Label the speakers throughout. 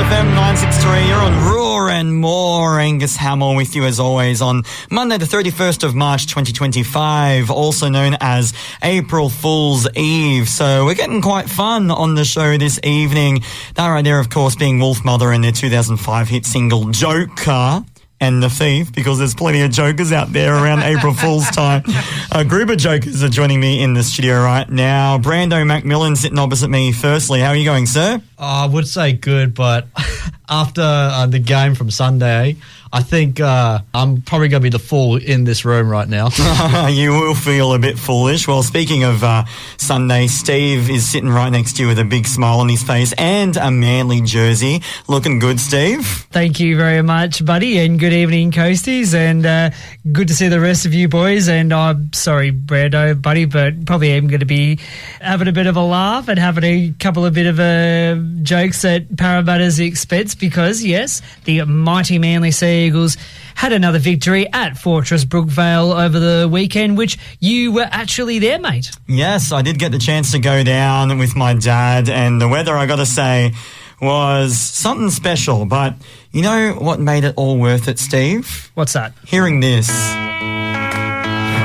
Speaker 1: FM 963, you're on Raw and More. Angus Hamill with you as always on Monday the 31st of March 2025, also known as April Fool's Eve. So we're getting quite fun on the show this evening. That right there, of course, being Wolf Mother and their 2005 hit single Joker. And The Thief, because there's plenty of jokers out there around April Fool's time. A group of jokers are joining me in the studio right now. Brando Macmillan sitting opposite me. Firstly, how are you going, sir?
Speaker 2: I would say good, but after the game from Sunday, I think I'm probably going to be the fool in this room right now.
Speaker 1: You will feel a bit foolish. Well, speaking of Sunday, Steve is sitting right next to you with a big smile on his face and a Manly jersey. Looking good, Steve.
Speaker 3: Thank you very much, buddy, and good evening, Coasties, and good to see the rest of you boys. And I'm sorry, Brando, buddy, but probably am going to be having a bit of a laugh and having a couple of bit of jokes at Parramatta's expense because, yes, the mighty Manly Sea Eagles had another victory at Fortress Brookvale over the weekend, which you were actually there, mate.
Speaker 1: Yes, I did get the chance to go down with my dad, and the weather, I got to say, was something special. But you know what made it all worth it, Steve?
Speaker 3: What's that?
Speaker 1: Hearing this.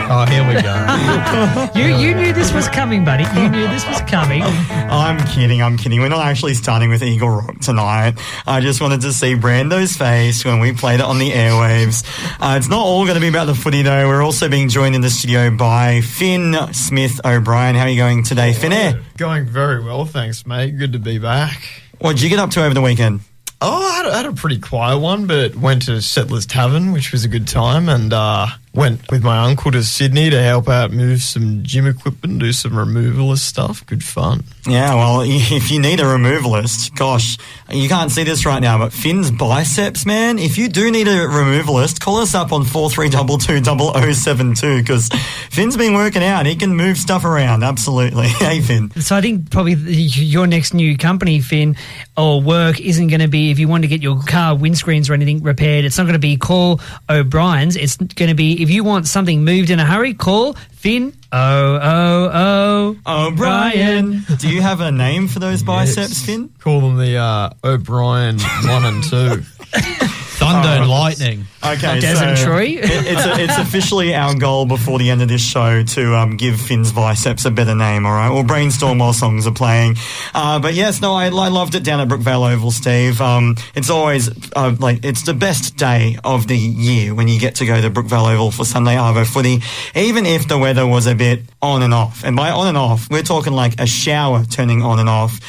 Speaker 2: Oh, here we go.
Speaker 3: You knew this was coming, buddy. You knew this was coming.
Speaker 1: I'm kidding. We're not actually starting with Eagle Rock tonight. I just wanted to see Brando's face when we played it on the airwaves. It's not all going to be about the footy, though. We're also being joined in the studio by Finn Smith O'Brien. How are you going today, Finn?
Speaker 4: Going very well, thanks, mate. Good to be back.
Speaker 1: What did you get up to over the weekend?
Speaker 4: Oh, I had a pretty quiet one, but went to Settlers Tavern, which was a good time, and went with my uncle to Sydney to help out move some gym equipment, do some removalist stuff. Good fun.
Speaker 1: Yeah, well, if you need a removalist, gosh, you can't see this right now, but Finn's biceps, man, if you do need a removalist, call us up on 43220072 because Finn's been working out. He can move stuff around, absolutely. Hey, Finn.
Speaker 3: So I think probably your next new company, Finn, or work isn't going to be if you want to get your car windscreens or anything repaired. It's not going to be call O'Brien's. It's going to be if you want something moved in a hurry, call Finn O'Brien.
Speaker 1: Do you have a name for those biceps,
Speaker 4: Yes.
Speaker 1: Finn?
Speaker 4: Call them the O'Brien 1 and 2.
Speaker 2: Thunder and lightning.
Speaker 1: Okay,
Speaker 3: Desmond Troy.
Speaker 1: it's officially our goal before the end of this show to give Finn's biceps a better name, all right? We'll brainstorm while songs are playing. But yes, no, I loved it down at Brookvale Oval, Steve. It's always, it's the best day of the year when you get to go to Brookvale Oval for Sunday Arvo footy, even if the weather was a bit on and off. And by on and off, we're talking like a shower turning on and off.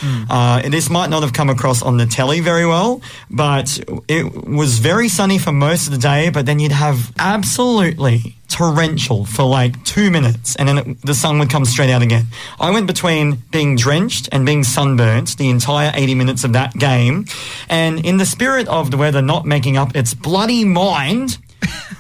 Speaker 1: This might not have come across on the telly very well, but it was very sunny for most of the day, but then you'd have absolutely torrential for like 2 minutes and then the sun would come straight out again. I went between being drenched and being sunburnt the entire 80 minutes of that game, and in the spirit of the weather not making up its bloody mind,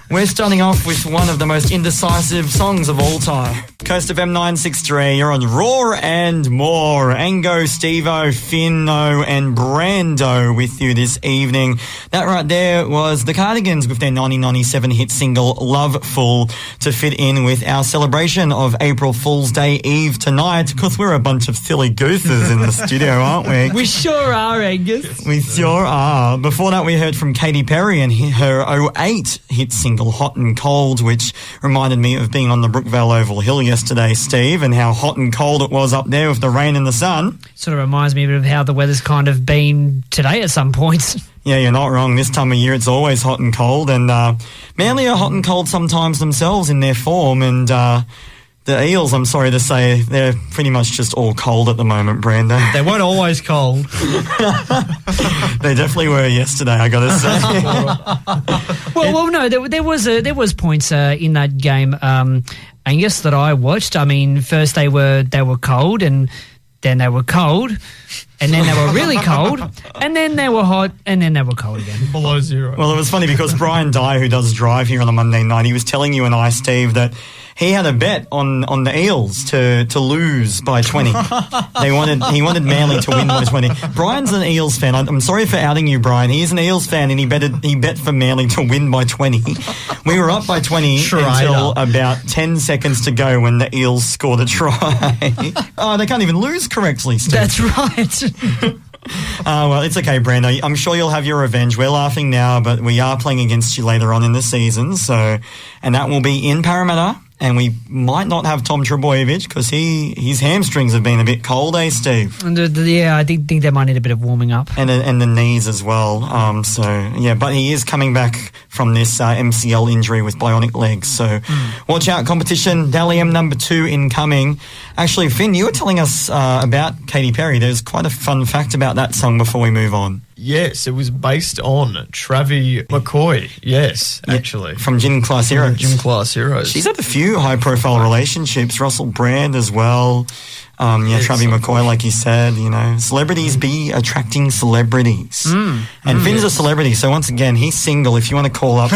Speaker 1: we're starting off with one of the most indecisive songs of all time. Coast FM 963, you're on Raw and More. Ango, Stevo, Finno and Brando with you this evening. That right there was the Cardigans with their 1997 hit single Loveful to fit in with our celebration of April Fool's Day Eve tonight, because we're a bunch of silly gooses in the studio, aren't we?
Speaker 3: We sure are, Angus.
Speaker 1: We sure are. Before that, we heard from Katy Perry and her 08 hit single Hot and Cold, which reminded me of being on the Brookvale Oval Hill yesterday, Steve, and how hot and cold it was up there with the rain and the sun.
Speaker 3: Sort of reminds me a bit of how the weather's kind of been today at some points.
Speaker 1: Yeah, you're not wrong. This time of year, it's always hot and cold, and Manly are hot and cold sometimes themselves in their form, and the Eels, I'm sorry to say, they're pretty much just all cold at the moment, Brando.
Speaker 2: They weren't always cold.
Speaker 1: They definitely were yesterday, I got to say.
Speaker 3: Well, no, there was points in that game, Angus, that I watched. I mean, first they were cold, and then they were cold, and then they were really cold, and then they were hot, and then they were cold again.
Speaker 4: Below zero.
Speaker 1: Well, it was funny because Brian Dye, who does Drive here on a Monday night, he was telling you and I, Steve, that he had a bet on the Eels to lose by 20. He wanted Manly to win by 20. Brian's an Eels fan. I'm sorry for outing you, Brian. He is an Eels fan, and he bet for Manly to win by 20. We were up by 20 until about 10 seconds to go when the Eels scored a try. Oh, they can't even lose correctly, Steve.
Speaker 3: That's right.
Speaker 1: Well, it's okay, Brando. I'm sure you'll have your revenge. We're laughing now, but we are playing against you later on in the season. And that will be in Parramatta. And we might not have Tom Trebojevic because his hamstrings have been a bit cold, Steve?
Speaker 3: Yeah, I think they might need a bit of warming up.
Speaker 1: And the knees as well. But he is coming back from this MCL injury with bionic legs. So watch out, competition. Dalium number 2 incoming. Actually, Finn, you were telling us about Katy Perry. There's quite a fun fact about that song before we move on.
Speaker 4: Yes, it was based on Travie McCoy. Yes, actually.
Speaker 1: From Gym Class Heroes.
Speaker 4: Gym Class Heroes.
Speaker 1: She's had a few high-profile relationships. Russell Brand as well. Travie McCoy, like you said, celebrities be attracting celebrities. And Finn's a celebrity, so once again, he's single if you want to call up.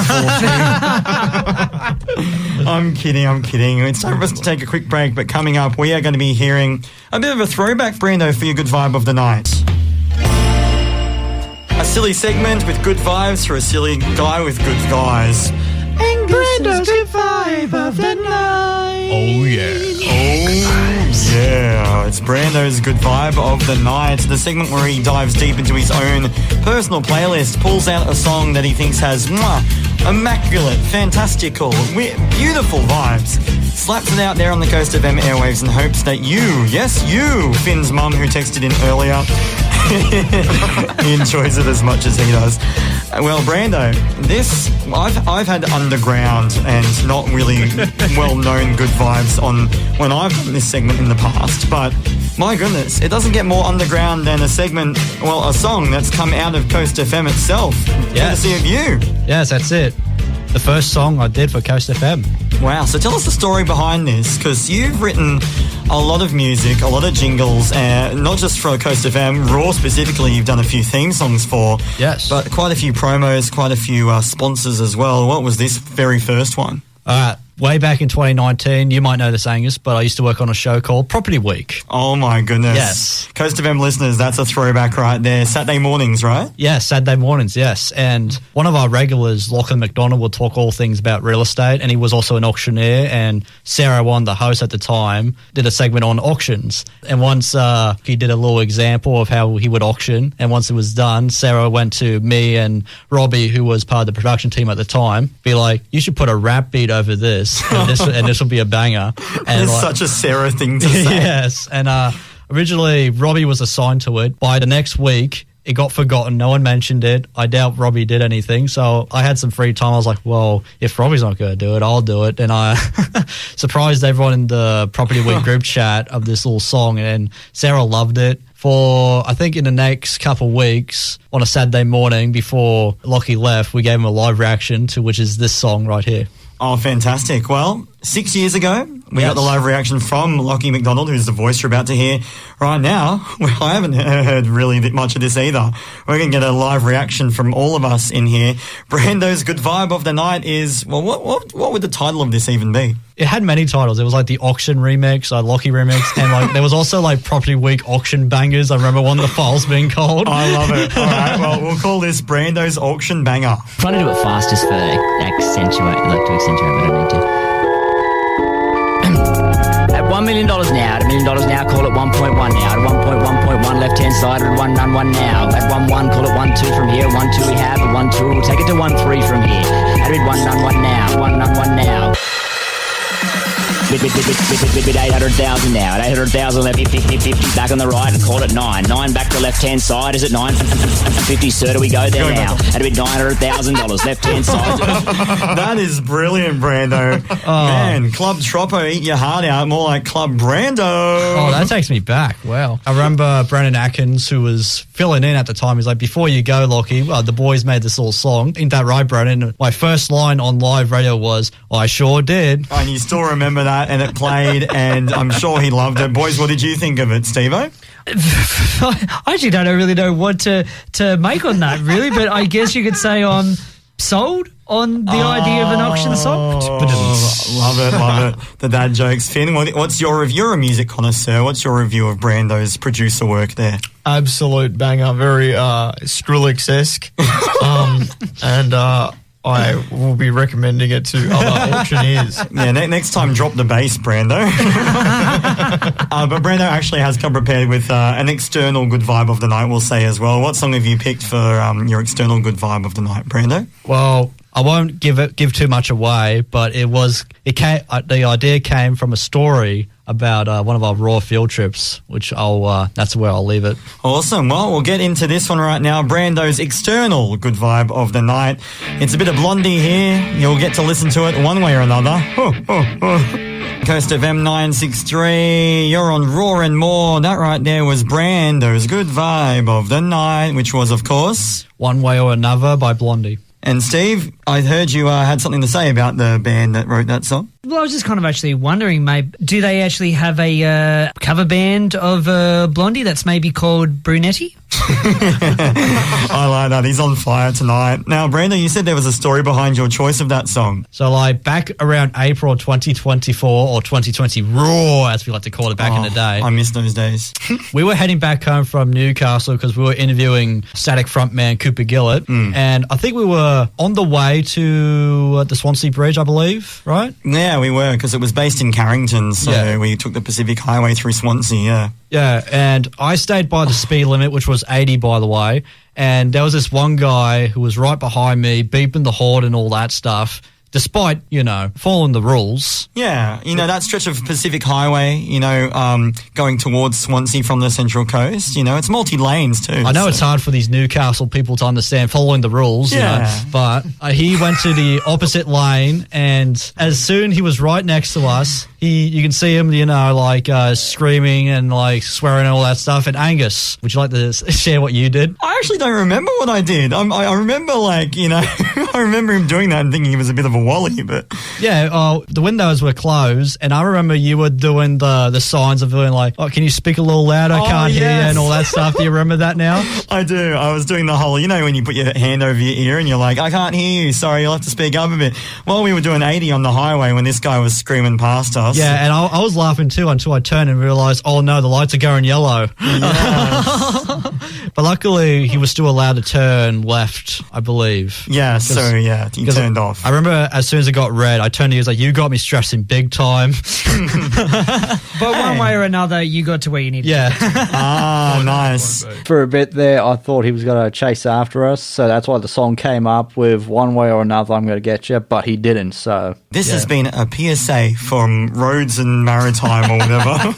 Speaker 1: I'm kidding. It's time for us to take a quick break, but coming up, we are going to be hearing a bit of a throwback, Brando, for your good vibe of the night. A silly segment with good vibes for a silly guy with good guys.
Speaker 3: And Brando's good vibe of the night.
Speaker 2: Oh, yeah.
Speaker 1: Yeah, it's Brando's good vibe of the night. The segment where he dives deep into his own personal playlist, pulls out a song that he thinks has immaculate, fantastical, beautiful vibes, slaps it out there on the Coast FM airwaves and hopes that you, Finn's mum who texted in earlier, he enjoys it as much as he does. Well, Brando, I've had underground and not really well-known good vibes on when I've done this segment in the past, but my goodness, it doesn't get more underground than a song that's come out of Coast FM itself.
Speaker 2: Yes.
Speaker 1: Courtesy of you.
Speaker 2: Yes, that's it. The first song I did for Coast FM.
Speaker 1: Wow, so tell us the story behind this, because you've written a lot of music, a lot of jingles, not just for Coast FM, Raw specifically, you've done a few theme songs for.
Speaker 2: Yes.
Speaker 1: But quite a few promos, quite a few sponsors as well. What was this very first one?
Speaker 2: All right. Way back in 2019, you might know this, Angus, but I used to work on a show called Property Week.
Speaker 1: Oh, my goodness.
Speaker 2: Yes.
Speaker 1: Coast FM listeners, that's a throwback right there. Saturday mornings, right?
Speaker 2: Yes, Saturday mornings, yes. And one of our regulars, Lachlan McDonald, would talk all things about real estate, and he was also an auctioneer. And Sarah Wan, the host at the time, did a segment on auctions. And once he did a little example of how he would auction, and once it was done, Sarah went to me and Robbie, who was part of the production team at the time, be like, you should put a rap beat over this. And this will be a banger. And
Speaker 1: it's such a Sarah thing to say.
Speaker 2: Yes. And originally, Robbie was assigned to it. By the next week, it got forgotten. No one mentioned it. I doubt Robbie did anything. So I had some free time. I was like, well, if Robbie's not going to do it, I'll do it. And I surprised everyone in the Property Week group chat of this little song. And Sarah loved it. For, I think, in the next couple of weeks, on a Saturday morning before Lockie left, we gave him a live reaction to which is this song right here.
Speaker 1: Oh, fantastic. Well, 6 years ago, we got the live reaction from Lockie McDonald, who's the voice you're about to hear right now. Well, I haven't heard really much of this either. We're going to get a live reaction from all of us in here. Brando's good vibe of the night is, well, what would the title of this even be?
Speaker 2: It had many titles. It was like the auction remix, Lockie remix, and like there was also like Property Week auction bangers. I remember one of the files being called.
Speaker 1: I love it. All right, well, we'll call this Brando's auction banger.
Speaker 5: I'm trying to do it fast just for accentuate, but I don't need to. At $1 million now, at $1 million now, call it 1.1 now. At 1.1.1, left hand side, at 1 now. At 1 call it 1 2 from here. 1 2 we have, at 1 2 we'll take it to 1 3 from here. At 1 now, 1 now. Bid 800,000 now. At 800,000 left, 50 back on the right and call it 9. 9 back to left hand side. Is it 950? Sir, do we go there now? At a bit $900,000 left hand side.
Speaker 1: That is brilliant, Brando. Man, Club Troppo, eat your heart out. More like Club Brando.
Speaker 2: Oh, that takes me back. Wow. I remember Brendan Atkins, who was filling in at the time. He's like, before you go, Lockie, the boys made this little song. Ain't that right, Brendan? My first line on live radio was, I sure did.
Speaker 1: And you still remember that, and it played, and I'm sure he loved it. Boys, what did you think of it, Steve-O?
Speaker 3: I actually don't really know what to make on that, really, but I guess you could say I'm sold on the idea of an auction song.
Speaker 1: Love it. The dad jokes. Finn, what's your review? You're a music connoisseur. What's your review of Brando's producer work there?
Speaker 4: Absolute banger, very Skrillex-esque. And I will be recommending it to other auctioneers.
Speaker 1: Yeah, next time drop the bass, Brando. But Brando actually has come prepared with an external good vibe of the night, we'll say as well. What song have you picked for your external good vibe of the night, Brando?
Speaker 2: Well, I won't give too much away, but the idea came from a story about one of our raw field trips, which that's where I'll leave it.
Speaker 1: Awesome. Well, we'll get into this one right now. Brando's external good vibe of the night. It's a bit of Blondie here. You'll get to listen to it one way or another. Coast of M963, you're on Raw and More. That right there was Brando's good vibe of the night, which was, of course,
Speaker 2: One Way or Another by Blondie.
Speaker 1: And Steve, I heard you had something to say about the band that wrote that song.
Speaker 3: Well, I was just kind of actually wondering, maybe, do they actually have a cover band of Blondie that's maybe called Brunetti?
Speaker 1: I like that. He's on fire tonight. Now, Brandon, you said there was a story behind your choice of that song.
Speaker 2: So, back around April 2024 or 2020 Raw, as we like to call it back in the day.
Speaker 1: I miss those days.
Speaker 2: We were heading back home from Newcastle because we were interviewing Static frontman Cooper Gillett. And I think we were on the way to the Swansea Bridge, I believe, right?
Speaker 1: Yeah, we were, because it was based in Carrington. So we took the Pacific Highway through Swansea,
Speaker 2: Yeah, and I stayed by the speed limit, which was 80, by the way, and there was this one guy who was right behind me, beeping the horn and all that stuff, despite, following the rules.
Speaker 1: Yeah, that stretch of Pacific Highway, going towards Swansea from the Central Coast, it's multi-lanes too.
Speaker 2: I know it's hard for these Newcastle people to understand following the rules, but he went to the opposite lane, and as soon he was right next to us, you can see him, screaming and swearing and all that stuff. And Angus, would you like to share what you did?
Speaker 1: I actually don't remember what I did. I remember I remember him doing that and thinking he was a bit of a wally, but
Speaker 2: the windows were closed, and I remember you were doing the signs of doing can you speak a little louder? I can't hear you, and all that stuff. Do you remember that now?
Speaker 1: I do. I was doing the whole, when you put your hand over your ear and you're like, I can't hear you. Sorry, you'll have to speak up a bit. Well, we were doing 80 on the highway when this guy was screaming past us.
Speaker 2: Yeah, and I was laughing too until I turned and realised, oh no, the lights are going yellow.
Speaker 1: Yes.
Speaker 2: But luckily, he was still allowed to turn left, I believe.
Speaker 1: Yeah, he turned off.
Speaker 2: I remember as soon as it got red, I turned to you, he was like, you got me stressing big time.
Speaker 3: But one way or another, you got to where you needed to.
Speaker 1: Nice.
Speaker 6: For a bit there, I thought he was going to chase after us, so that's why the song came up with One Way or Another, I'm going to get you, but he didn't, so...
Speaker 1: This has been a PSA from Roads and Maritime or whatever.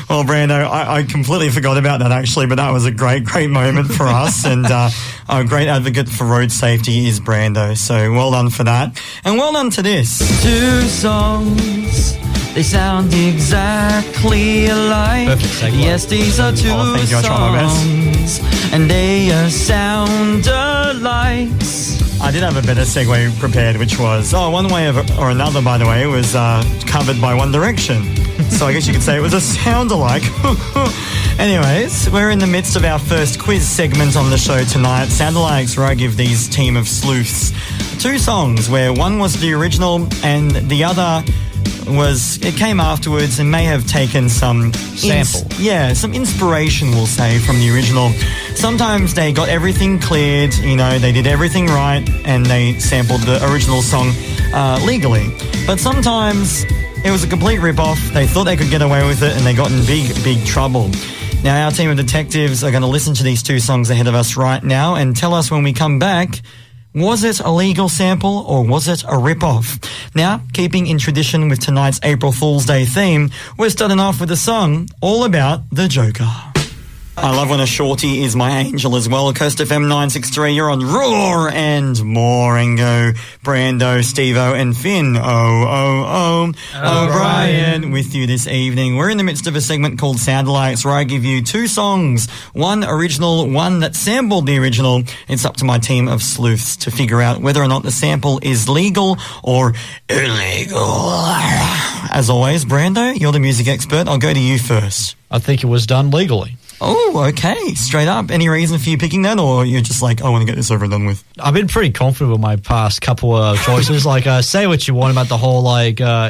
Speaker 1: Well, Brando, I completely forgot about that actually, but that was a great moment for us, and a great advocate for road safety is Brando, so well done for that. And well done to this.
Speaker 7: Two songs, they sound exactly alike.
Speaker 2: Perfect segue.
Speaker 7: Yes, these are two
Speaker 1: thank you. I tried my best.
Speaker 7: songs, and they sound alike.
Speaker 1: I did have a better segue prepared, which was, One Way or Another, by the way, was covered by One Direction. So I guess you could say it was a sound-alike. Anyways, we're in the midst of our first quiz segment on the show tonight, Sound-alikes, where I give these team of sleuths two songs, where one was the original and the other it came afterwards and may have taken some
Speaker 2: sample.
Speaker 1: Some inspiration, we'll say, from the original. Sometimes they got everything cleared, they did everything right and they sampled the original song legally. But sometimes it was a complete rip-off. They thought they could get away with it and they got in big trouble. Now, our team of detectives are going to listen to these two songs ahead of us right now and tell us when we come back, was it a legal sample or was it a rip-off? Now, keeping in tradition with tonight's April Fool's Day theme, we're starting off with a song all about the Joker. I love when a shorty is my angel as well. Coast FM 963, you're on Roar and More. And go Brando, Steve-O and Finn. O'Brien with you this evening. We're in the midst of a segment called Sound-alikes, where I give you two songs, one original, one that sampled the original. It's up to my team of sleuths to figure out whether or not the sample is legal or illegal. As always, Brando, you're the music expert. I'll go to you first.
Speaker 2: I think it was done legally.
Speaker 1: Oh, okay. Straight up. Any reason for you picking that, or you're just like, I want to get this over and done with?
Speaker 2: I've been pretty confident with my past couple of choices. Say what you want about the whole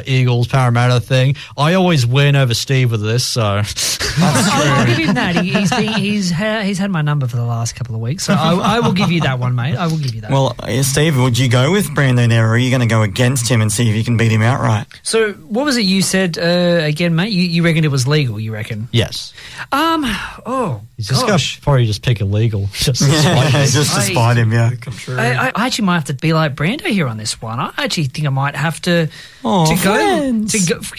Speaker 2: Eagles Parramatta thing. I always win over Steve with this, so
Speaker 3: I'll give him that. He's had my number for the last couple of weeks, so I will give you that one, mate. I will give you that.
Speaker 1: Well, Steve, would you go with Brando there, or are you going to go against him and see if you can beat him outright?
Speaker 3: So, what was it you said again, mate? You reckon it was legal? You reckon?
Speaker 2: yes.
Speaker 3: Oh,
Speaker 2: He's just
Speaker 3: gosh.
Speaker 2: probably just pick illegal. Just to spite
Speaker 1: Yeah,
Speaker 2: me.
Speaker 1: just to spite him, yeah.
Speaker 4: Come true.
Speaker 3: I actually might have to be like Brando here on this one. I actually think I might have to
Speaker 1: Oh,
Speaker 3: to
Speaker 1: friends.
Speaker 3: go legal.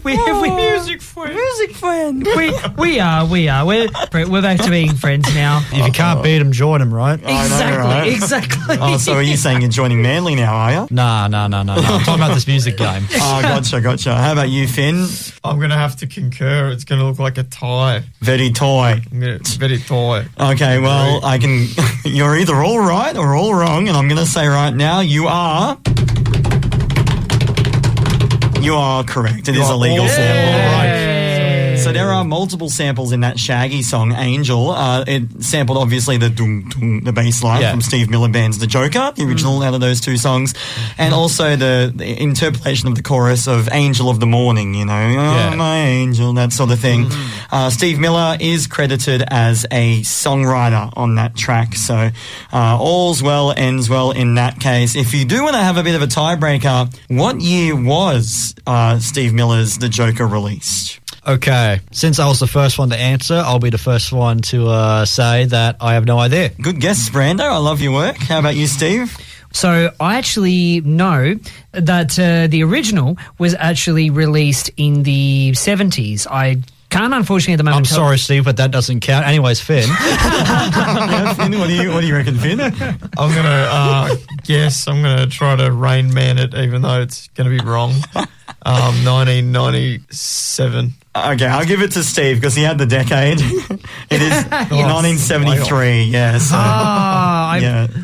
Speaker 3: We're music friends. We are. We're back to being friends now.
Speaker 2: If you can't beat him, join him, right?
Speaker 1: right?
Speaker 3: Exactly.
Speaker 1: Oh, so are you saying you're joining Manly now, are you?
Speaker 2: No. I'm talking about this music game.
Speaker 1: Oh, gotcha. How about you, Finn?
Speaker 4: I'm going to have to concur. It's going to look like a tie.
Speaker 1: Very toy.
Speaker 4: Very tie.
Speaker 1: Okay, well, I can. You're either all right or all wrong, and I'm going to say right now, you are correct. It is a legal sample. Right. So there are multiple samples in that Shaggy song, Angel. It sampled, obviously, the dum-dum, the bass line from Steve Miller Band's The Joker, the original out of those two songs, and also the interpolation of the chorus of Angel of the Morning, you know, oh, my angel, that sort of thing. Steve Miller is credited as a songwriter on that track, so all's well, ends well in that case. If you do want to have a bit of a tiebreaker, what year was Steve Miller's The Joker released?
Speaker 2: Okay, since I was the first one to answer, I'll be the first one to say that I have no idea.
Speaker 1: Good guess, Brando. I love your work. How about you, Steve?
Speaker 3: So I actually know that the original was actually released in the 70s. I can't, unfortunately, at the moment.
Speaker 2: I'm sorry, Steve, but that doesn't count. Anyways, Finn.
Speaker 1: Yeah, Finn, what do you reckon, Finn?
Speaker 4: I'm going to guess. I'm going to try to Rain Man it, even though it's going to be wrong. 1997.
Speaker 1: Okay, I'll give it to Steve because he had the decade. It is 1973. Yeah. So,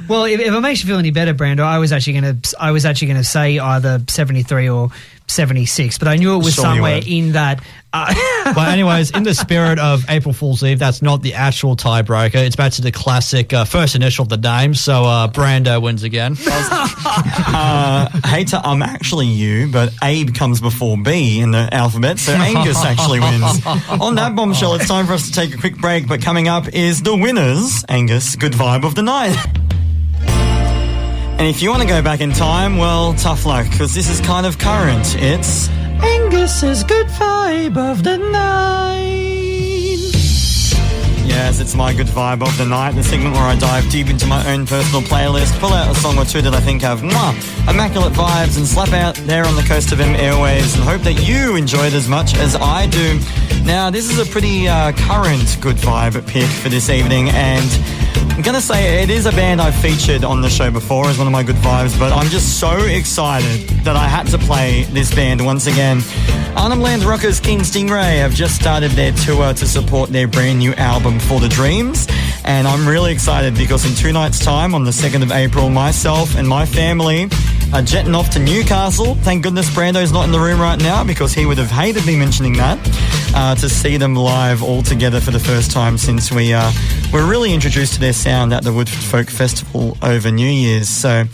Speaker 3: Well, if it makes you feel any better, Brando, I was actually going to say either 73 or 76, but I knew it was somewhere in that.
Speaker 2: But anyways, in the spirit of April Fool's Eve, that's not the actual tiebreaker. It's back to the classic first initial of the name, so Brando wins again.
Speaker 1: Hate to actually you, but Abe comes before B in the alphabet, so Angus actually wins. On that bombshell, it's time for us to take a quick break, but coming up is the winners. Angus, good vibe of the night. And if you want to go back in time, well, tough luck, because this is kind of current. It's Angus's good vibe of the night. Yes, it's my good vibe of the night, the segment where I dive deep into my own personal playlist, pull out a song or two that I think have immaculate vibes and slap out there on the Coast of M airwaves and hope that you enjoy it as much as I do. Now, this is a pretty current good vibe pick for this evening, and I'm going to say it is a band I've featured on the show before as one of my good vibes, but I'm just so excited that I had to play this band once again. Arnhem Land Rockers King Stingray have just started their tour to support their brand new album For the Dreams, and I'm really excited because in 2 nights' time, on the 2nd of April, myself and my family are jetting off to Newcastle. Thank goodness Brando's not in the room right now because he would have hated me mentioning that, to see them live all together for the first time since we were really introduced to their sound at the Woodford Folk Festival over New Year's. So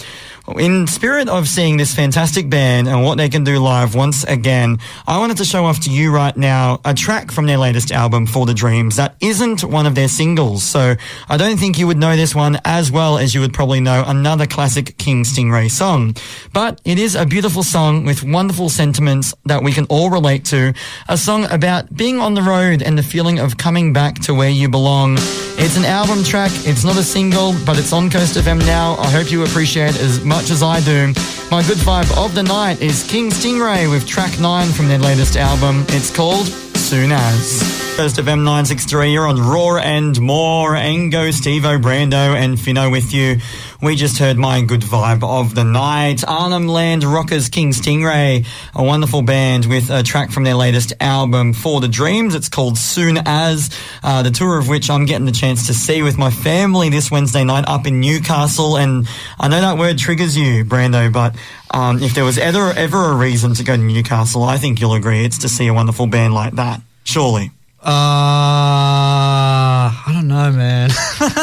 Speaker 1: in spirit of seeing this fantastic band and what they can do live once again, I wanted to show off to you right now a track from their latest album, For the Dreams, that isn't one of their singles. So I don't think you would know this one as well as you would probably know another classic King Stingray song. But it is a beautiful song with wonderful sentiments that we can all relate to. A song about being on the road and the feeling of coming back to where you belong. It's an album track. It's not a single, but it's on Coast FM now. I hope you appreciate it as much as I do. My good vibe of the night is King Stingray with track 9 from their latest album. It's called Soon As. Coast FM 963, you're on Raw and More. Ango, Steve-O, Brando and Finno with you. We just heard my good vibe of the night. Arnhem Land Rockers King Stingray, a wonderful band with a track from their latest album, For the Dreams. It's called Soon As, the tour of which I'm getting the chance to see with my family this Wednesday night up in Newcastle. And I know that word triggers you, Brando, but if there was ever a reason to go to Newcastle, I think you'll agree it's to see a wonderful band like that. Surely.
Speaker 2: I don't know, man.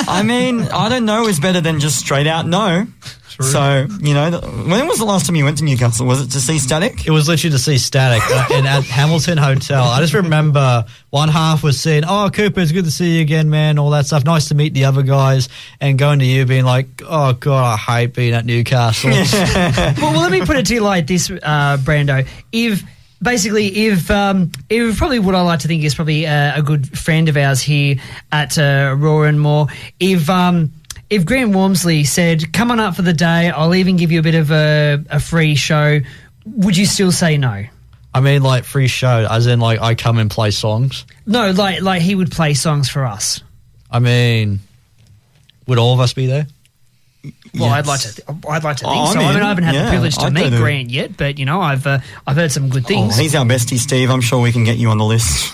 Speaker 1: I mean, I don't know is better than just straight out no.
Speaker 4: True.
Speaker 1: So, when was the last time you went to Newcastle? Was it to see Static?
Speaker 2: It was literally to see Static at Hamilton Hotel. I just remember one half was saying, "Oh, Cooper, it's good to see you again, man," all that stuff. Nice to meet the other guys. And going to you being like, "Oh, God, I hate being at Newcastle."
Speaker 3: Well, let me put it to you like this, Brando. If probably what I like to think is probably a good friend of ours here at Raw and More, if Grant Wormsley said, "Come on up for the day, I'll even give you a bit of a free show," would you still say no?
Speaker 2: I mean, like, free show, as in, like, I come and play songs?
Speaker 3: No, like he would play songs for us.
Speaker 2: I mean, would all of us be there?
Speaker 3: Well,
Speaker 1: Yes.
Speaker 3: I'd like to think so.
Speaker 1: I'm
Speaker 3: I mean,
Speaker 1: in.
Speaker 3: I haven't had the privilege to
Speaker 1: I'd
Speaker 3: meet
Speaker 1: go to-
Speaker 3: Grant yet, but I've heard some good
Speaker 1: Oh,
Speaker 3: things.
Speaker 1: he's our bestie, Steve. I'm sure we can get you on the list.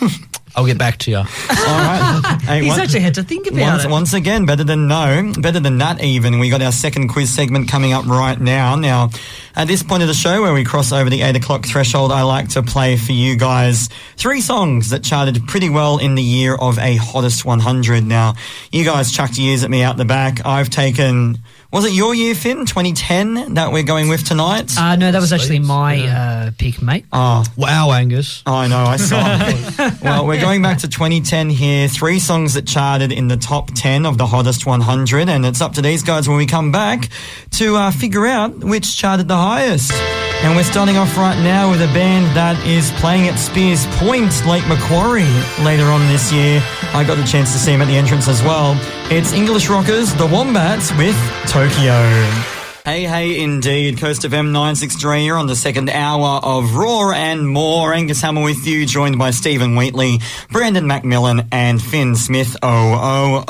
Speaker 2: I'll get back to you.
Speaker 1: All right. Hey,
Speaker 3: He's actually had to think about it.
Speaker 1: Once again, better than no, better than that even. We got our second quiz segment coming up right now. Now, at this point of the show where we cross over the 8 o'clock threshold, I like to play for you guys 3 songs that charted pretty well in the year of a Hottest 100. Now, you guys chucked years at me out the back. I've taken... Was it your year, Finn, 2010, that we're going with tonight?
Speaker 3: No, that was actually my pick, mate.
Speaker 1: Oh,
Speaker 2: Wow, Angus.
Speaker 1: I know, I saw it. Well, we're going back to 2010 here. 3 songs that charted in the top 10 of the Hottest 100, and it's up to these guys when we come back to figure out which charted the highest. And we're starting off right now with a band that is playing at Spears Point, Lake Macquarie, later on this year. I got the chance to see them at the entrance as well. It's English rockers, The Wombats, with Tokyo. Hey, indeed. Coast of M963 here on the second hour of Raw and More. Angus Hammer with you, joined by Stephen Wheatley, Brandon Macmillan, and Finn Smith. O'Brien.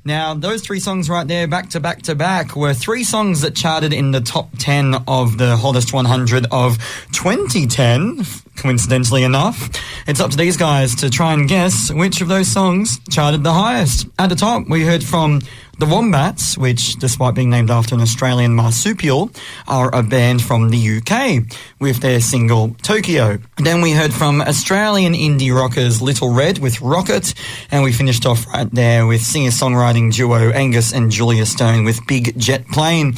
Speaker 1: Now, those 3 songs right there, back to back to back, were 3 songs that charted in the top 10 of the Hottest 100 of 2010, coincidentally enough. It's up to these guys to try and guess which of those songs charted the highest. At the top, we heard from The Wombats, which, despite being named after an Australian marsupial, are a band from the UK with their single Tokyo. Then we heard from Australian indie rockers Little Red with Rocket, and we finished off right there with singer-songwriting duo Angus and Julia Stone with Big Jet Plane.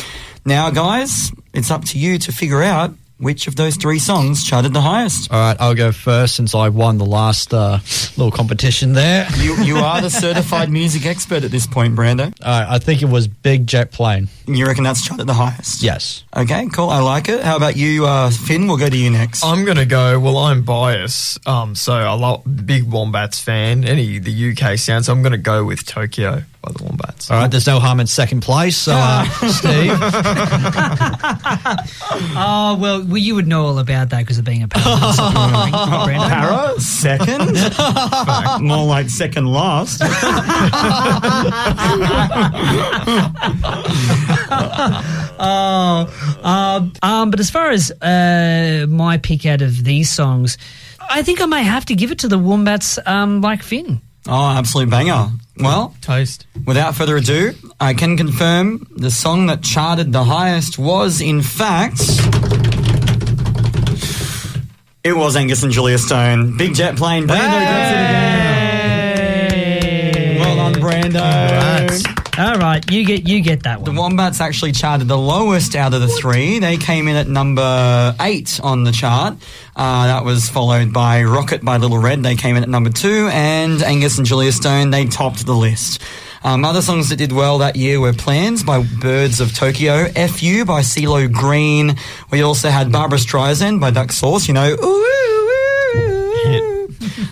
Speaker 1: Now, guys, it's up to you to figure out which of those 3 songs charted the highest.
Speaker 2: All right, I'll go first since I won the last little competition there.
Speaker 1: You are the certified music expert at this point, Brando.
Speaker 2: All right, I think it was Big Jet Plane.
Speaker 1: You reckon that's charted the highest?
Speaker 2: Yes.
Speaker 1: Okay, cool. I like it. How about you, Finn? We'll go to you next.
Speaker 4: I'm going to go, I'm biased, so I love big Wombats fan, the UK sound, so I'm going to go with Tokyo by the Wombats.
Speaker 2: All right, there's no harm in second place, so Steve.
Speaker 3: Oh, well, you would know all about that because of being a para.
Speaker 1: Para? Second? More like second last.
Speaker 3: But as far as my pick out of these songs, I think I may have to give it to the Wombats, like Finn.
Speaker 1: Oh, absolute banger. Well,
Speaker 4: Toast.
Speaker 1: without further ado, I can confirm the song that charted the highest was, in fact... It was Angus and Julia Stone. Big Jet Plane. Brando gets it again. Well done, Brando.
Speaker 3: All right, you get that
Speaker 1: The
Speaker 3: one.
Speaker 1: Wombats actually charted the lowest out of the 3. They came in at number 8 on the chart. That was followed by Rocket by Little Red. They came in at number 2. And Angus and Julia Stone, they topped the list. Other songs that did well that year were Plans by Birds of Tokyo, F.U. by CeeLo Green. We also had Barbara Streisand by Duck Sauce, ooh, ooh, ooh.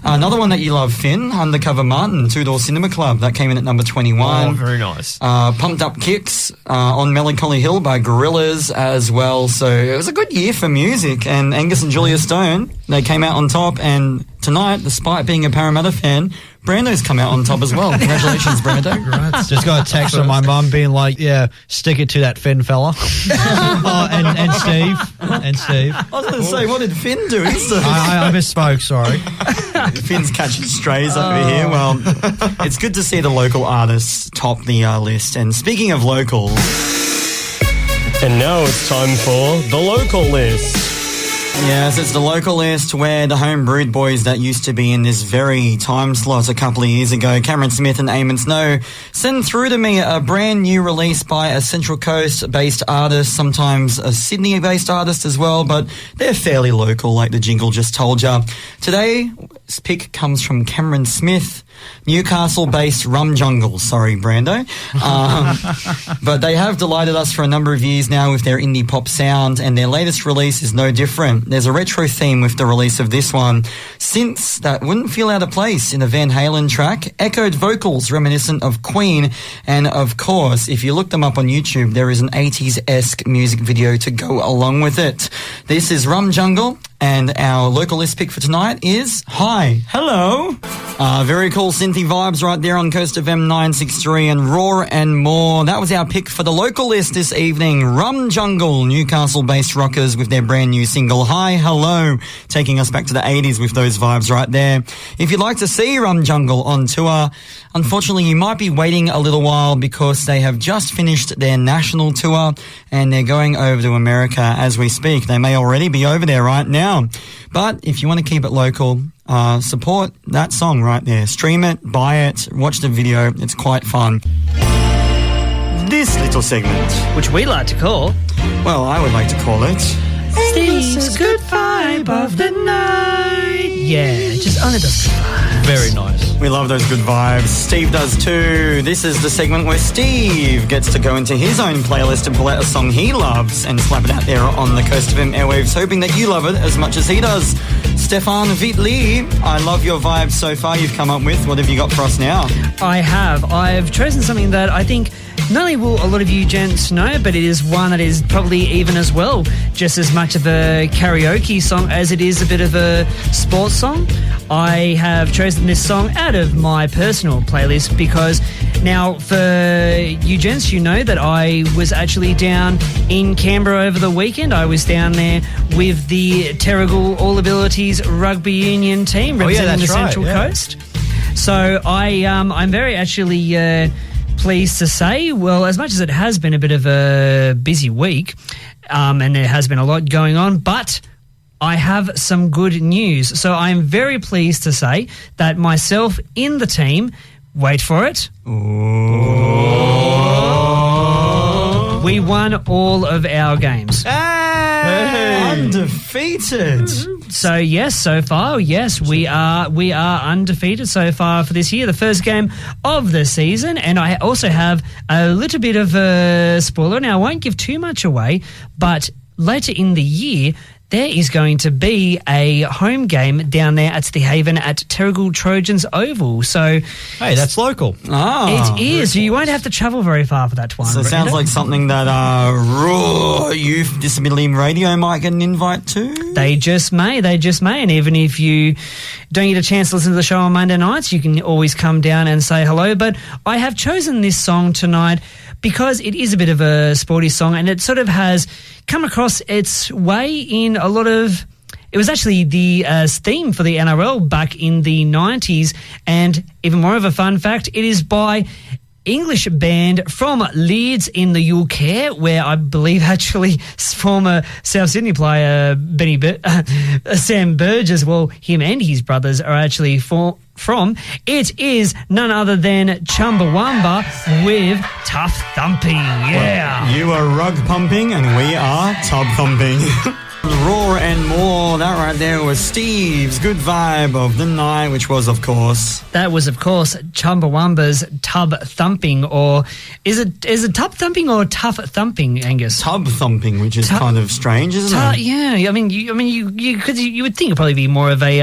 Speaker 1: Another one that you love, Finn, Undercover Martin, Two Door Cinema Club. That came in at number 21.
Speaker 4: Oh, very nice.
Speaker 1: Pumped Up Kicks on Melancholy Hill by Gorillaz as well. So it was a good year for music. And Angus and Julia Stone, they came out on top. And tonight, despite being a Parramatta fan, Brando's come out on top as well. Congratulations, Brando.
Speaker 2: Just got a text from my mum being like, yeah, stick it to that Finn fella. and Steve. And Steve.
Speaker 1: I was going to say, what did Finn do?
Speaker 2: I misspoke, sorry.
Speaker 1: Finn's catching strays over here. Well, it's good to see the local artists top the list. And speaking of locals...
Speaker 8: And now it's time for the local list.
Speaker 1: Yes, it's the local list where the home brewed boys that used to be in this very time slot a couple of years ago, Cameron Smith and Eamon Snow, send through to me a brand new release by a Central Coast-based artist, sometimes a Sydney-based artist as well, but they're fairly local, like the jingle just told ya. Today's pick comes from Cameron Smith, Newcastle-based Rum Jungle. Sorry, Brando. But they have delighted us for a number of years now with their indie pop sound, and their latest release is no different. There's a retro theme with the release of this one. Synths that wouldn't feel out of place in a Van Halen track, echoed vocals reminiscent of Queen, and of course, if you look them up on YouTube, there is an 80s-esque music video to go along with it. This is Rum Jungle, and our local list pick for tonight is Hi, Hello. Very cool synthy vibes right there on Coast FM 963 and Roar and More. That was our pick for the local list this evening. Rum Jungle, Newcastle-based rockers with their brand new single Hi, Hello, taking us back to the 80s with those vibes right there. If you'd like to see Rum Jungle on tour, unfortunately you might be waiting a little while because they have just finished their national tour and they're going over to America as we speak. They may already be over there right now. But if you want to keep it local, support that song right there. Stream it, buy it, watch the video. It's quite fun. This little segment,
Speaker 3: Which we like to call
Speaker 1: well, I would like to call it
Speaker 3: Steve's Good Vibe of the Night. Yeah, just only does good vibes.
Speaker 2: Very nice.
Speaker 1: We love those good vibes. Steve does too. This is the segment where Steve gets to go into his own playlist and pull out a song he loves and slap it out there on the Coast FM airwaves, hoping that you love it as much as he does. Stefan Vitli, I love your vibes so far you've come up with. What have you got for us now?
Speaker 3: I have. I've chosen something that I think not only will a lot of you gents know, but it is one that is probably even as well just as much of a karaoke song as it is a bit of a sports song. I have chosen this song out of my personal playlist because now for you gents, you know that I was actually down in Canberra over the weekend. I was down there with the Terrigal All Abilities Rugby Union team representing the Central Coast. So I'm very actually pleased to say, well, as much as it has been a bit of a busy week and there has been a lot going on, but I have some good news. So I'm very pleased to say that myself in the team, wait for it. Ooh. We won all of our games.
Speaker 1: Hey! Undefeated.
Speaker 3: So yes, so far, yes, we are undefeated so far for this year, the first game of the season. And I also have a little bit of a spoiler. Now, I won't give too much away, but later in the year, there is going to be a home game down there at the Haven at Terrigal Trojans Oval. So,
Speaker 2: hey, that's local.
Speaker 1: Ah,
Speaker 3: it is. You won't have to travel very far for that one.
Speaker 1: So it sounds like something that Raw Youth Disability Radio might get an invite to.
Speaker 3: They just may. And even if you don't get a chance to listen to the show on Monday nights, you can always come down and say hello. But I have chosen this song tonight because it is a bit of a sporty song and it sort of has come across its way in a lot of... It was actually the theme for the NRL back in the 90s, and even more of a fun fact, it is by English band from Leeds in the UK, where I believe actually former South Sydney player Sam Burgess, well, him and his brothers are actually from. It is none other than Chumbawamba with Tough Thumping. Yeah.
Speaker 1: Well, you are rug pumping and we are tub thumping. Roar and More, that right there was Steve's Good Vibe of the Night, which was, of course...
Speaker 3: That was, of course, Chumbawamba's Tub Thumping, or... Is it Tub Thumping or Tough Thumping, Angus?
Speaker 1: Tub Thumping, which is kind of strange, isn't it?
Speaker 3: Yeah, I mean, you would think it'd probably be more of a,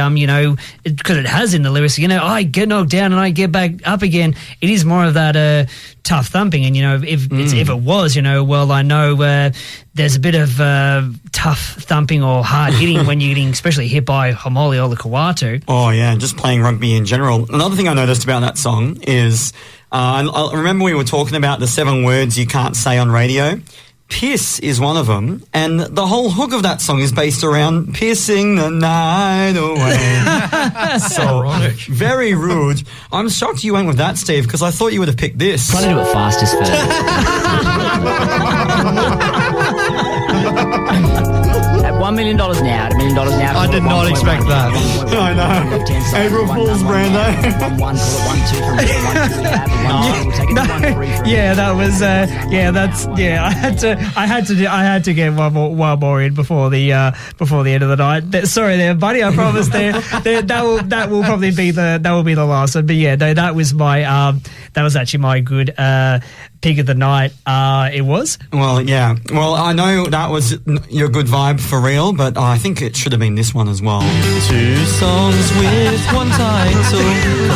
Speaker 3: because it has in the lyrics, I get knocked down and I get back up again. It is more of that tough thumping, and, if it was, well, I know there's a bit of tough thumping or hard hitting when you're getting especially hit by Homoli or the Kawatu.
Speaker 1: Oh, yeah, just playing rugby in general. Another thing I noticed about that song is, I remember we were talking about the 7 words you can't say on radio. Piss is one of them, and the whole hook of that song is based around pissing the night away. So ironic. Very rude. I'm shocked you went with that, Steve, because I thought you would have picked this.
Speaker 5: Try to do it fastest first. At $1 million now. At $1 million now.
Speaker 2: I did not expect that.
Speaker 1: I know. April Fool's, Brando.
Speaker 5: 1 1, call it 1 2 from here. 1 2 we have. 1 2 we'll take it to 1 3 from here.
Speaker 3: Yeah, that was. I had to get one more in before the end of the night. Sorry, there, buddy. I promise. That will probably be the last one. But yeah, no, that was actually my good pick of the night. It was.
Speaker 1: Well, yeah. Well, I know that was your good vibe for real, but I think it should have been this one as well.
Speaker 7: 2 songs with one title.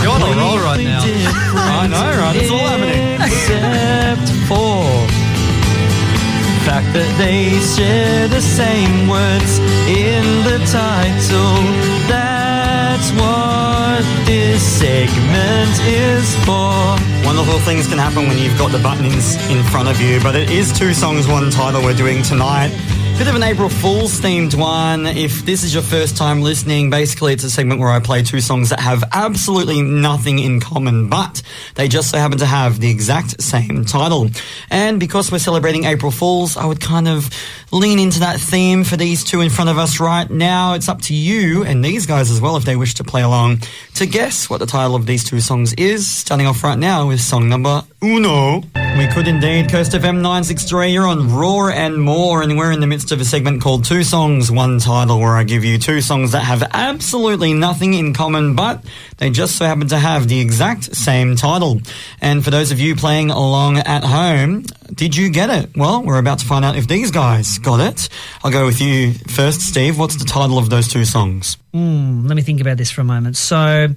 Speaker 2: You're on a roll right now.
Speaker 1: I know, right? It's all happening.
Speaker 7: Except for the fact that they share the same words in the title. That's what this segment is for.
Speaker 1: Wonderful things can happen when you've got the buttons in front of you, but it is 2 songs, one title we're doing tonight. Bit of an April Fool's themed one. If this is your first time listening, basically it's a segment where I play 2 songs that have absolutely nothing in common, but they just so happen to have the exact same title. And because we're celebrating April Fool's, I would kind of lean into that theme for these 2 in front of us right now. It's up to you and these guys as well, if they wish to play along, to guess what the title of these 2 songs is. Starting off right now with song number uno. We could indeed. Coast FM 963, you're on Raw and More, and we're in the midst of a segment called 2 Songs, One Title, where I give you 2 songs that have absolutely nothing in common, but they just so happen to have the exact same title. And for those of you playing along at home, did you get it? Well, we're about to find out if these guys got it. I'll go with you first, Steve. What's the title of those 2 songs?
Speaker 3: Let me think about this for a moment. So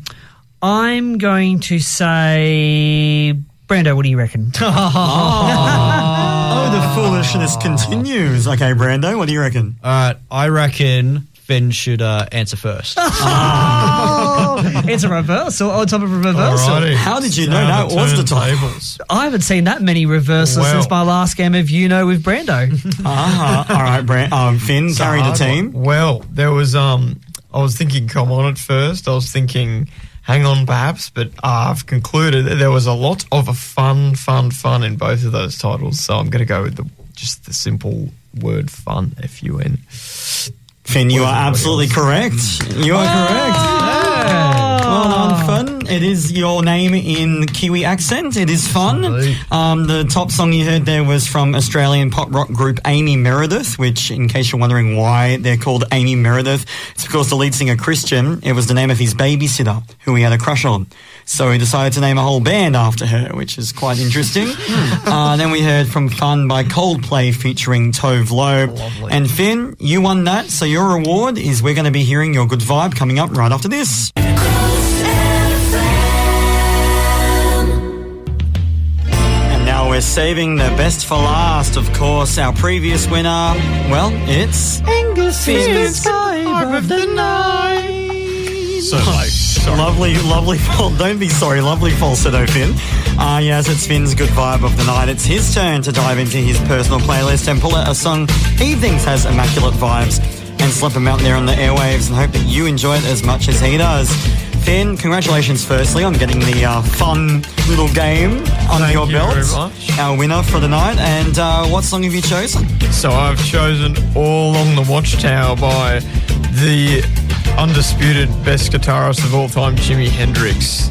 Speaker 3: I'm going to say... Brando, what do you reckon?
Speaker 1: Oh, the foolishness continues. Okay, Brando, what do you reckon?
Speaker 2: All right, I reckon Finn should answer first.
Speaker 3: It's a reversal on top of a reversal.
Speaker 4: Alrighty.
Speaker 1: How did you know that was the title?
Speaker 3: I haven't seen that many reversals since my last game of with Brando.
Speaker 1: All right, Finn, carry the team.
Speaker 4: Well, there was I was thinking come on at first. I was thinking hang on perhaps, but I've concluded that there was a lot of fun in both of those titles. So I'm going to go with just the simple word fun, F-U-N.
Speaker 1: Finn, you are absolutely correct. You are correct. Well done, Fun. It is your name in Kiwi accent. It is fun. The top song you heard there was from Australian pop rock group Amy Meredith, which, in case you're wondering why they're called Amy Meredith, it's because the lead singer Christian, it was the name of his babysitter who he had a crush on. So he decided to name a whole band after her, which is quite interesting. Then we heard from Fun by Coldplay featuring Tove Lo.
Speaker 2: Lovely.
Speaker 1: And Finn, you won that, so your reward is we're going to be hearing your good vibe coming up right after this. And now we're saving the best for last, of course. Our previous winner, well, it's Finn's
Speaker 2: Vibe of the night.
Speaker 4: So late. Sorry.
Speaker 1: Lovely. Don't be sorry. Lovely falsetto, Finn. Yes, it's Finn's good vibe of the night. It's his turn to dive into his personal playlist and pull out a song he thinks has immaculate vibes and slap them out there on the airwaves and hope that you enjoy it as much as he does. Finn, congratulations firstly on getting the fun little game under your belt.
Speaker 4: Thank you very much.
Speaker 1: Our winner for the night. And what song have you chosen?
Speaker 4: So I've chosen All Along the Watchtower by the undisputed best guitarist of all time, Jimi Hendrix.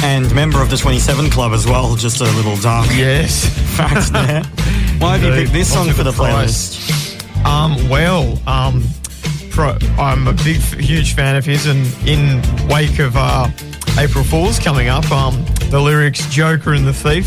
Speaker 1: And member of the 27 Club as well, just a little dark
Speaker 4: Yes.
Speaker 1: fact there. Why have you picked this song for the playlist?
Speaker 4: I'm a huge fan of his, and in wake of April Fool's coming up, the lyrics Joker and the Thief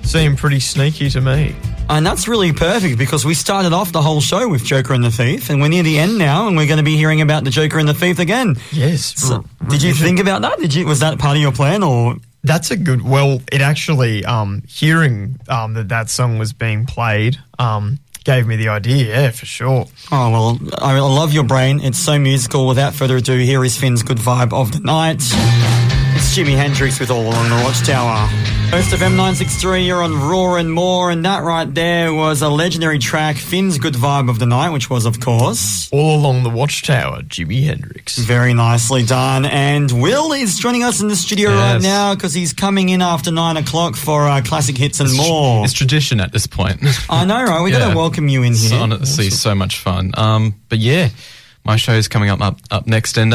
Speaker 4: seem pretty sneaky to me.
Speaker 1: And that's really perfect because we started off the whole show with Joker and the Thief, and we're near the end now, and we're going to be hearing about the Joker and the Thief again.
Speaker 4: Yes.
Speaker 1: So, did you think about that? Was that part of your plan, or?
Speaker 4: That's a good. Well, it actually hearing that song was being played gave me the idea. Yeah, for sure.
Speaker 1: Oh well, I love your brain. It's so musical. Without further ado, here is Finn's good vibe of the night. It's Jimi Hendrix with All Along the Watchtower. Coast of M963, you're on Raw and More, and that right there was a legendary track, Finn's Good Vibe of the Night, which was, of course,
Speaker 4: All Along the Watchtower, Jimi Hendrix.
Speaker 1: very nicely done. And Will is joining us in the studio right now because he's coming in after 9 o'clock for classic hits and more.
Speaker 8: It's tradition at this point.
Speaker 1: I know, right? We got to welcome you in
Speaker 8: It's
Speaker 1: here.
Speaker 8: honestly so much fun. But yeah, my show is coming up next, and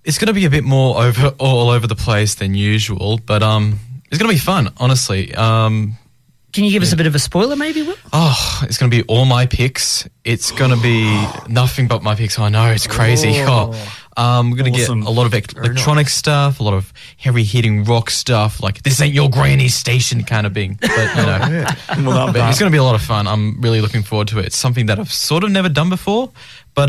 Speaker 8: it's going to be a bit more all over the place than usual, but it's going to be fun, honestly.
Speaker 3: Can you give us a bit of a spoiler, maybe, Will?
Speaker 8: Oh, it's going to be all my picks. It's going to be nothing but my picks. I know, it's crazy. We're going to get a lot of electronic stuff, a lot of heavy-hitting rock stuff, like this ain't your granny's station kind of thing. But, but it's going to be a lot of fun. I'm really looking forward to it. It's something that I've sort of never done before, but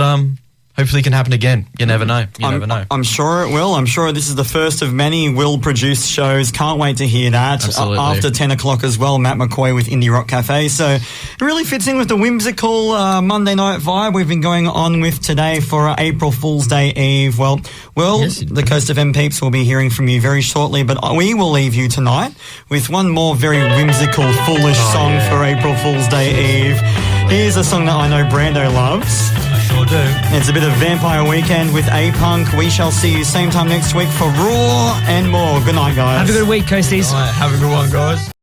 Speaker 8: hopefully it can happen again. You never know. Never know.
Speaker 1: I'm sure it will. I'm sure this is the first of many Will-produced shows. Can't wait to hear that.
Speaker 8: Absolutely.
Speaker 1: After 10 o'clock as well, Matt McCoy with Indie Rock Cafe. So it really fits in with the whimsical Monday night vibe we've been going on with today for April Fool's Day Eve. Well, the Coast of M peeps will be hearing from you very shortly, but we will leave you tonight with one more very whimsical, foolish song for April Fool's Day Eve. Here's a song that I know Brando loves.
Speaker 2: Sure do.
Speaker 1: It's a bit of Vampire Weekend with A-Punk. We shall see you same time next week for Raw and More. Good night, guys.
Speaker 3: Have a good week, Coasties.
Speaker 4: All right, have a good one, guys.